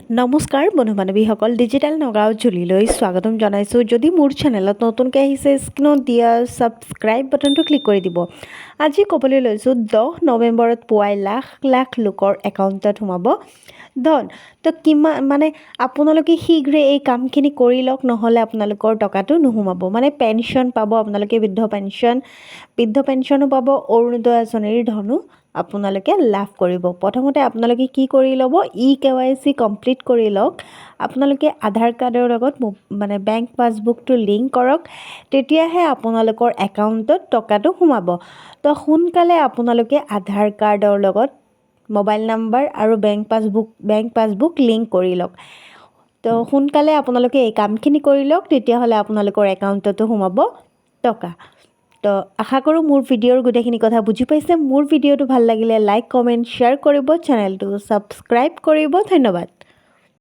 নমস্কাৰ বন্ধু বান্ধৱীসকল, ডিজিটেল নগাঁও জুলিলৈ স্বাগতম জনাইছোঁ। যদি মোৰ চেনেলত নতুনকৈ আহিছে, স্ক্ৰীনত দিয়া ছাবস্ক্ৰাইব বাটনটো ক্লিক কৰি দিব। আজি ক'বলৈ লৈছোঁ 10 নৱেম্বৰত পুৱাই লাখ লাখ লোকৰ একাউণ্টত সোমাব ধন। তো কিমান আপোনালোকে শীঘ্ৰে এই কামখিনি কৰি লওক, নহ'লে আপোনালোকৰ টকাটো নোসোমাব। পেঞ্চন পাব আপোনালোকে, বৃদ্ধ পেঞ্চনো পাব, অৰুণোদয় আঁচনিৰ ধনো আপোনালোকে লাভ কৰিব। প্ৰথমতে আপোনালোকে কি কৰি ল'ব, KYC কমপ্লিট কৰি লওক। আপোনালোকে আধাৰ কাৰ্ডৰ লগত বেংক পাছবুকটো লিংক কৰক, তেতিয়াহে আপোনালোকৰ একাউণ্টত টকাটো সোমাব। তো সোনকালে আপোনালোকে আধাৰ কাৰ্ডৰ লগত মোবাইল নাম্বাৰ আৰু বেংক পাছবুক লিংক কৰি লওক। তো সোনকালে আপোনালোকে এই কামখিনি কৰি লওক, তেতিয়াহ'লে আপোনালোকৰ একাউণ্টতো সোমাব টকা। তো আশা কৰোঁ মোৰ ভিডিঅ'ৰ গোটেইখিনি কথা বুজি পাইছে। মোৰ ভিডিঅ'টো ভাল লাগিলে লাইক, কমেণ্ট, শ্বেয়াৰ কৰিব, চেনেলটো ছাবস্ক্ৰাইব কৰিব। ধন্যবাদ।